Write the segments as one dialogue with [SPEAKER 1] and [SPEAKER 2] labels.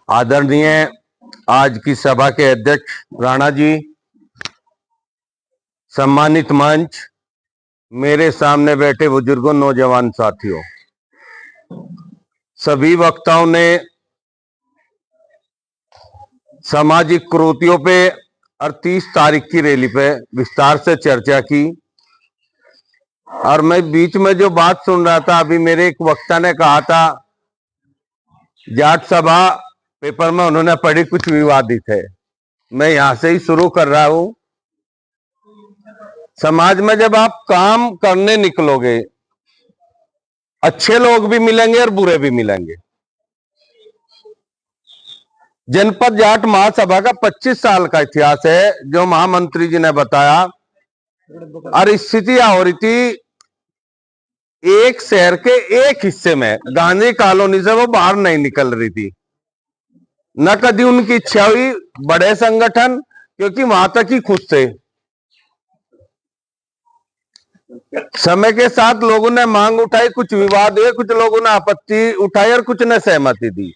[SPEAKER 1] आदरणीय आज की सभा के अध्यक्ष राणा जी, सम्मानित मंच, मेरे सामने बैठे बुजुर्गों, नौजवान साथियों, सभी वक्ताओं ने सामाजिक कुरीतियों पे और 30 तारीख की रैली पे विस्तार से चर्चा की। और मैं बीच में जो बात सुन रहा था, अभी मेरे एक वक्ता ने कहा था जाट सभा पेपर में उन्होंने पढ़ी, कुछ विवादित है। मैं यहां से ही शुरू कर रहा हूं। समाज में जब आप काम करने निकलोगे, अच्छे लोग भी मिलेंगे और बुरे भी मिलेंगे। जनपद जाट महासभा का 25 साल का इतिहास है, जो महामंत्री जी ने बताया। और स्थिति हो रही थी एक शहर के एक हिस्से में, गांधी कॉलोनी से वो बाहर नहीं निकल रही थी। न कभी उनकी इच्छा हुई बड़े संगठन, क्योंकि वहां तक ही खुश थे। समय के साथ लोगों ने मांग उठाई, कुछ विवाद हुए, कुछ लोगों ने आपत्ति उठाई और कुछ ने सहमति दी।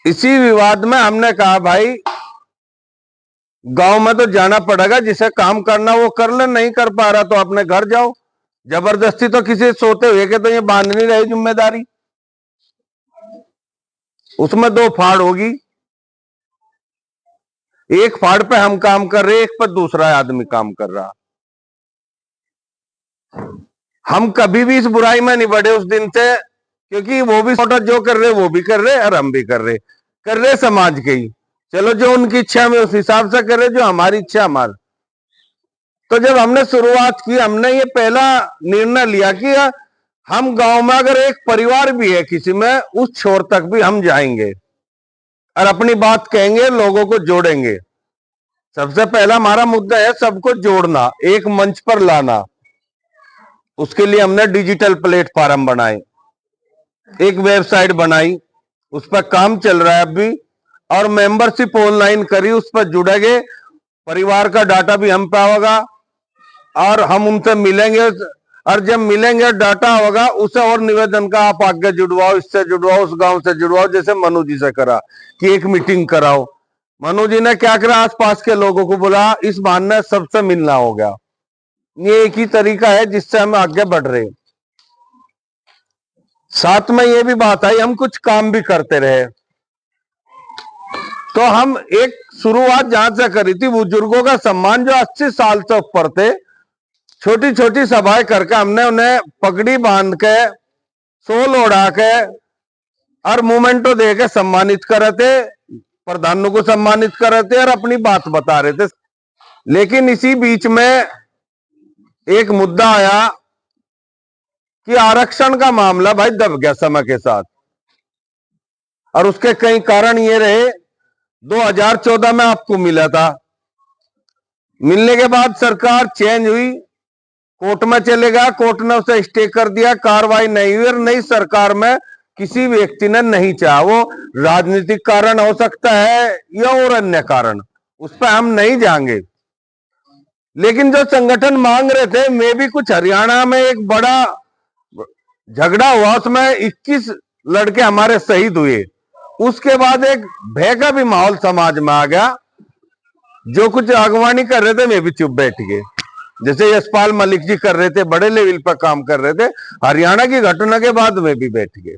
[SPEAKER 1] इसी विवाद में हमने कहा भाई गांव में तो जाना पड़ेगा, जिसे काम करना वो कर ले, नहीं कर पा रहा तो अपने घर जाओ। जबरदस्ती तो किसी सोते हुए के तो ये बांध नहीं रही जिम्मेदारी। उसमें दो फाड़ होगी, एक फाड़ पे हम काम कर रहे, एक पर दूसरा आदमी काम कर रहा। हम कभी भी इस बुराई में नहीं बढ़े उस दिन से, क्योंकि वो भी जो कर रहे वो भी कर रहे और हम भी कर रहे समाज के ही। चलो जो उनकी इच्छा में उस हिसाब से कर रहे, जो हमारी इच्छा हमारी। तो जब हमने शुरुआत की, हमने ये पहला निर्णय लिया कि हम गांव में अगर एक परिवार भी है किसी में, उस छोर तक भी हम जाएंगे और अपनी बात कहेंगे, लोगों को जोड़ेंगे। सबसे पहला हमारा मुद्दा है सबको जोड़ना, एक मंच पर लाना। उसके लिए हमने डिजिटल प्लेटफॉर्म बनाए, एक वेबसाइट बनाई, उस पर काम चल रहा है अभी। और मेंबरशिप ऑनलाइन करी, उस पर जुड़ेंगे, परिवार का डाटा भी हम पे होगा और हम उनसे मिलेंगे। और जब मिलेंगे डाटा होगा, उसे और निवेदन का आप आगे जुड़वाओ, इससे जुड़वाओ, उस गांव से जुड़वाओ। जैसे मनु जी से करा कि एक मीटिंग कराओ, मनु जी ने क्या करा, आसपास के लोगों को बुला, इस बहाने सबसे मिलना हो गया। ये एक ही तरीका है जिससे हम आगे बढ़ रहे। साथ में ये भी बात आई, हम कुछ काम भी करते रहे। तो हम एक शुरुआत जहां से करी थी, बुजुर्गों का सम्मान, जो 80 साल से ऊपर थे, छोटी छोटी सभाएं करके हमने उन्हें पगड़ी बांध के, सोल ओढ़ा के और मोमेंटो दे के सम्मानित कर रहे थे, प्रधानों को सम्मानित कर रहे थे और अपनी बात बता रहे थे। लेकिन इसी बीच में एक मुद्दा आया कि आरक्षण का मामला भाई दब गया समय के साथ। और उसके कई कारण ये रहे। 2014 में आपको मिला था, मिलने के बाद सरकार चेंज हुई, कोर्ट में चले गया, कोर्ट ने उसे स्टे कर दिया, कार्रवाई नहीं हुई और नई सरकार में किसी व्यक्ति ने नहीं चाहा। वो राजनीतिक कारण हो सकता है या और अन्य कारण, उस पर हम नहीं जाएंगे। लेकिन जो संगठन मांग रहे थे, मैं भी कुछ हरियाणा में एक बड़ा झगड़ा हुआ, उसमें 21 लड़के हमारे शहीद हुए। उसके बाद एक भय का भी माहौल समाज में आ गया। जो कुछ अगवानी कर रहे थे मैं भी चुप बैठ गए। जैसे यशपाल मलिक जी कर रहे थे, बड़े लेवल पर काम कर रहे थे, हरियाणा की घटना के बाद में भी बैठ गए।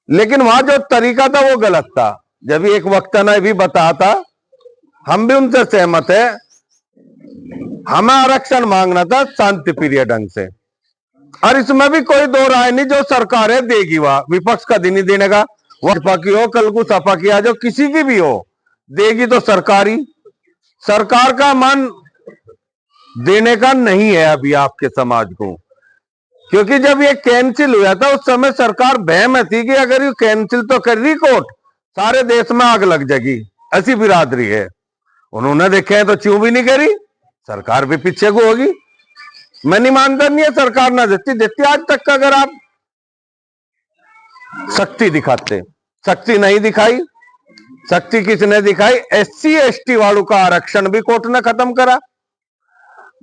[SPEAKER 1] लेकिन वहां जो तरीका था वो गलत था। जब एक वक्ता ने भी बताया था, हम भी उनसे सहमत है, हमें आरक्षण मांगना था शांति प्रिय ढंग से। और इसमें भी कोई दो राय नहीं, जो सरकार है देगी, वह विपक्ष का दिन नहीं देने का। वह की हो, कल को सपा की आ, जो किसी की भी हो, देगी तो सरकारी। सरकार का मन देने का नहीं है अभी आपके समाज को, क्योंकि जब ये कैंसिल हुआ था उस समय सरकार भय में थी कि अगर ये कैंसिल तो कर रही कोर्ट, सारे देश में आग लग जाएगी। ऐसी बिरादरी है। उन्होंने देखे तो क्यों भी नहीं करी, सरकार भी पीछे को होगी। मैं नहीं मानता नहीं है सरकार ना देती आज तक का। अगर आप शक्ति दिखाते, शक्ति नहीं दिखाई। शक्ति किसने दिखाई? SC ST वालों का आरक्षण भी कोर्ट ने खत्म करा।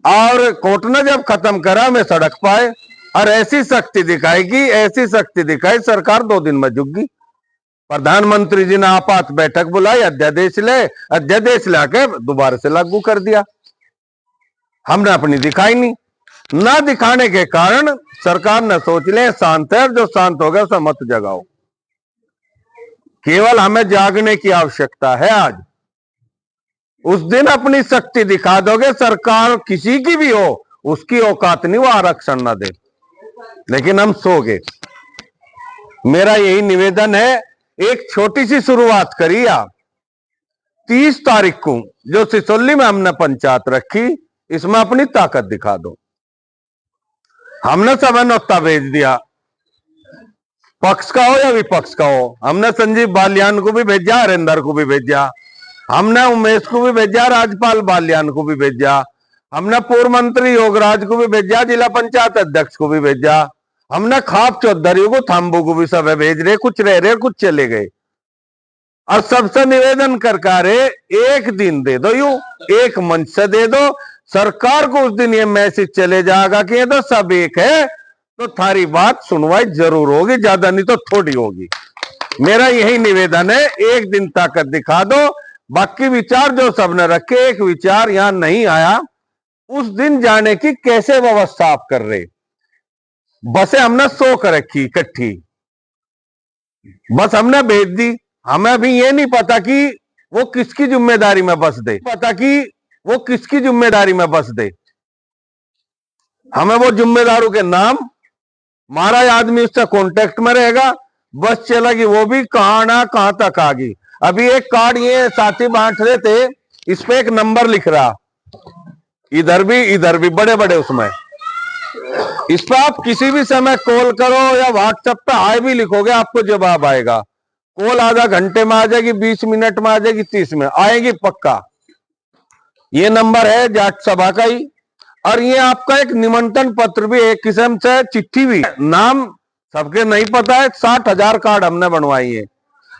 [SPEAKER 1] और कोर्ट ने जब खत्म करा, मैं सड़क पाए, और ऐसी शक्ति दिखाएगी, ऐसी शक्ति दिखाई, सरकार 2 दिन में झुक। प्रधानमंत्री जी ने आपात बैठक बुलाई, अध्यादेश लाके दोबारा से लागू कर दिया। हमने अपनी दिखाई नहीं, ना दिखाने के कारण सरकार ने सोच लिया शांत है, जो शांत हो गया उसे मत जगाओ। केवल हमें जागने की आवश्यकता है। आज उस दिन अपनी शक्ति दिखा दोगे, सरकार किसी की भी हो, उसकी औकात नहीं वो आरक्षण ना दे, लेकिन हम सो गए। मेरा यही निवेदन है, एक छोटी सी शुरुआत करी आप। 30 तारीख को जो सिसोली में हमने पंचायत रखी, इसमें अपनी ताकत दिखा दो। हमने समय नोता भेज दिया, पक्ष का हो या विपक्ष का हो। हमने संजीव बालियान को भी भेजा, हरेंद्र को भी भेजा, हमने उमेश को भी भेजा, राजपाल बालियान को भी भेजा, हमने पूर्व मंत्री योगराज को भी भेजा, जिला पंचायत अध्यक्ष को भी भेजा, हमने खाप चौधरी को, थाम्बू को भी सब भेज रहे, कुछ रह रहे, कुछ चले गए। और सबसे निवेदन कर एक दिन दे दो, यूं एक मंच से दे दो। सरकार को उस दिन ये मैसेज चले जाएगा कि ये तो सब एक है, तो थारी बात सुनवाई जरूर होगी, ज्यादा नहीं तो थोड़ी होगी। मेरा यही निवेदन है, एक दिन ताकत दिखा दो। बाकी विचार जो सबने रखे, एक विचार यहां नहीं आया, उस दिन जाने की कैसे व्यवस्था आप कर रहे। बसें हमने 100 कर रखी इकट्ठी, बस हमने भेज दी। हमें अभी ये नहीं पता कि वो किसकी जिम्मेदारी में बस दे, हमें वो जिम्मेदारों के नाम, महाराज आदमी उससे कांटेक्ट में रहेगा, बस चलेगी, वो भी कहां ना कहां तक आ गई। अभी एक कार्ड ये साथी बांट रहे थे, इस पे एक नंबर लिख रहा, इधर भी बड़े बड़े, उसमें इस पर आप किसी भी समय कॉल करो या व्हाट्सएप पे हाय भी लिखोगे, आपको जवाब आएगा। कॉल आधा घंटे में आ जाएगी, 20 मिनट में आ जाएगी, 30 में आएगी पक्का। ये नंबर है जाट सभा का ही, और ये आपका एक निमंत्रण पत्र भी, एक किस्म से चिट्ठी भी। नाम सबके नहीं पता है, 60,000 कार्ड हमने बनवाई है,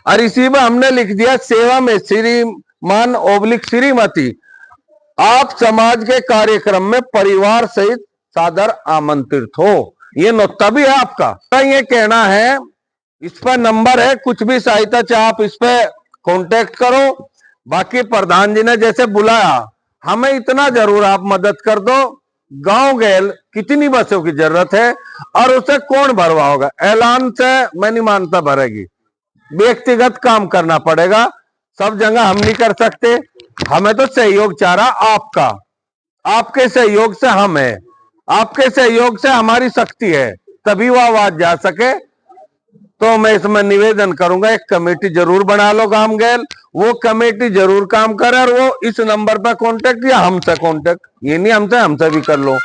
[SPEAKER 1] और इसी में हमने लिख दिया सेवा में श्रीमान ओब्लिक श्रीमती, आप समाज के कार्यक्रम में परिवार सहित सादर आमंत्रित हो। ये नोता भी है आपका। ये कहना है, इस पर नंबर है, कुछ भी सहायता चाहे आप इस पे कांटेक्ट करो। बाकी प्रधान जी ने जैसे बुलाया, हमें इतना जरूर आप मदद कर दो, गांव गैल कितनी बसों की जरूरत है और उसे कौन भरवा होगा। ऐलान से मैं नहीं मानता भरेगी, व्यक्तिगत काम करना पड़ेगा, सब जगह हम नहीं कर सकते। हमें तो सहयोग चाह रहा आपका, आपके सहयोग से हम है, आपके सहयोग से हमारी शक्ति है, तभी वो आवाज जा सके। तो मैं इसमें निवेदन करूंगा, एक कमेटी जरूर बना लो गांव गैल, वो कमेटी जरूर काम करे, और वो इस नंबर पर कांटेक्ट या हमसे कांटेक्ट, ये नहीं हमसे भी कर लो,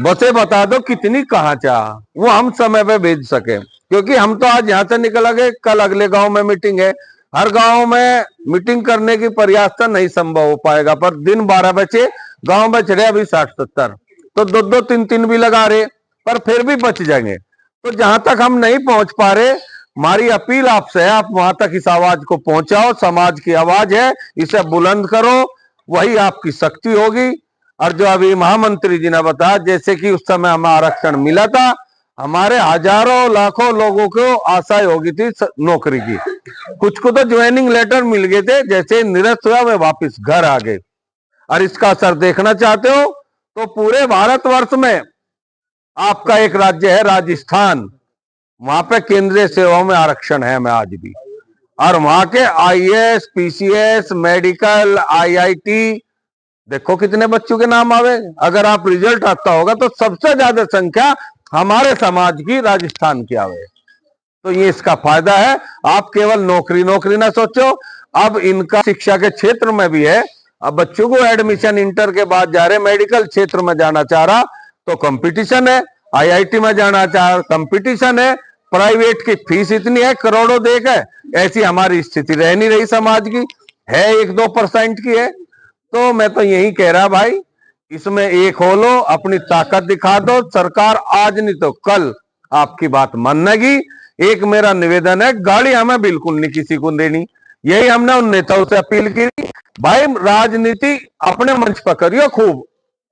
[SPEAKER 1] बसे बता दो कितनी कहाँ चाह, वो हम समय पे भेज सके। क्योंकि हम तो आज यहाँ से निकल गए, कल अगले गांव में मीटिंग है, हर गांव में मीटिंग करने की प्रयास तो नहीं संभव हो पाएगा, पर दिन 12 बचे, गांव में चढ़े अभी 60-70, तो 2-2, 3-3 भी लगा रहे, पर फिर भी बच जाएंगे। तो जहां तक हम नहीं पहुंच पा रहे, हमारी अपील आपसे है, आप वहां तक इस आवाज को पहुंचाओ। समाज की आवाज है, इसे बुलंद करो, वही आपकी शक्ति होगी। और जो अभी महामंत्री जी ने बताया, जैसे कि उस समय हमें आरक्षण मिला था, हमारे हजारों लाखों लोगों को आशा होगी थी नौकरी की, कुछ को तो ज्वाइनिंग लेटर मिल गए थे, जैसे निरस्त हुआ वे वापिस घर आ गए। और इसका असर देखना चाहते हो तो पूरे भारतवर्ष में आपका एक राज्य है राजस्थान, वहां पे केंद्रीय सेवाओं में आरक्षण है मैं आज भी, और वहां के आईएएस, पीसीएस, मेडिकल, आईआईटी, देखो कितने बच्चों के नाम आवे। अगर आप रिजल्ट आता होगा तो सबसे ज्यादा संख्या हमारे समाज की राजस्थान की आवे, तो ये इसका फायदा है। आप केवल नौकरी ना सोचो, अब इनका शिक्षा के क्षेत्र में भी है। अब बच्चों को एडमिशन इंटर के बाद जा रहे, मेडिकल क्षेत्र में जाना चाह रहा तो कंपटीशन है, आईआईटी में जाना चाह कंपटीशन है, प्राइवेट की फीस इतनी है करोड़ों देकर, ऐसी हमारी स्थिति रह नहीं रही समाज की, है 1-2% की है। तो मैं तो यही कह रहा भाई, इसमें एक हो लो, अपनी ताकत दिखा दो, सरकार आज नहीं तो कल आपकी बात मानेगी। एक मेरा निवेदन है, गाड़ी हमें बिल्कुल नहीं किसी को देनी, यही हमने उन नेताओं से अपील की, भाई राजनीति अपने मंच पर करियो खूब,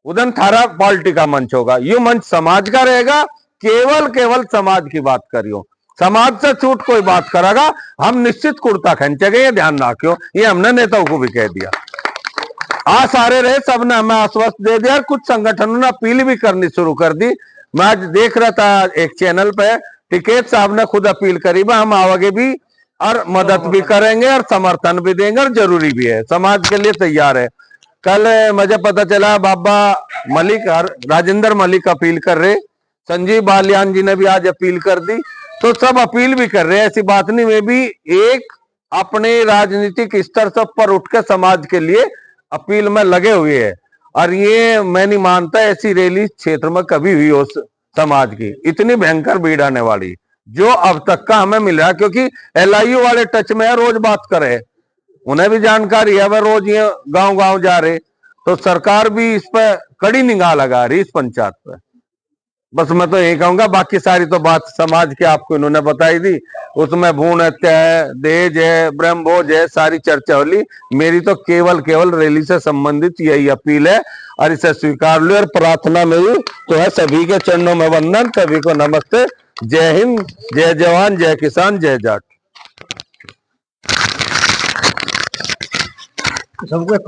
[SPEAKER 1] उधर थारा पार्टी का मंच होगा, ये मंच समाज का रहेगा, केवल केवल समाज की बात करियो। समाज से छूट कोई बात करेगा हम निश्चित कुर्ता खींचेंगे, ये ध्यान रखियो। ये हमने नेताओं को भी कह दिया। आ सारे रहे, सबने हमें आश्वस्त दे दिया। कुछ संगठनों ने अपील भी करनी शुरू कर दी। मैं आज देख रहा था एक चैनल पे, टिकैत साहब ने खुद अपील करी, हम आगे भी और मदद भी करेंगे और समर्थन भी देंगे और जरूरी भी है, समाज के लिए तैयार है। कल मुझे पता चला बाबा मलिक और राजेंद्र मलिक अपील कर रहे, संजीव बालियान जी ने भी आज अपील कर दी। तो सब अपील भी कर रहे हैं, ऐसी बात नहीं। वे भी एक अपने राजनीतिक स्तर से ऊपर उठ के समाज के लिए अपील में लगे हुए हैं। और ये मैं नहीं मानता ऐसी रैली क्षेत्र में कभी हुई हो समाज की, इतनी भयंकर भीड़ आने वाली जो अब तक का हमें मिल रहा है। क्योंकि LIU वाले टच में है, रोज बात करे, उन्हें भी जानकारी है, वह रोज ये गांव गांव जा रहे। तो सरकार भी इस पर कड़ी निगाह लगा रही, इस पंचायत पर। बस मैं तो यही कहूंगा, बाकी सारी तो बात समाज की आपको इन्होंने बताई दी। उसमें भ्रूण हत्या है, दहेज है, ब्रह्मभोज है, सारी चर्चा होली। मेरी तो केवल केवल रैली से संबंधित यही अपील है और इसे स्वीकार लो। और प्रार्थना मेरी तो है सभी के चरणों में वंदन, सभी को नमस्ते। जय हिंद, जय जवान, जय किसान, जय जाट।
[SPEAKER 2] सबको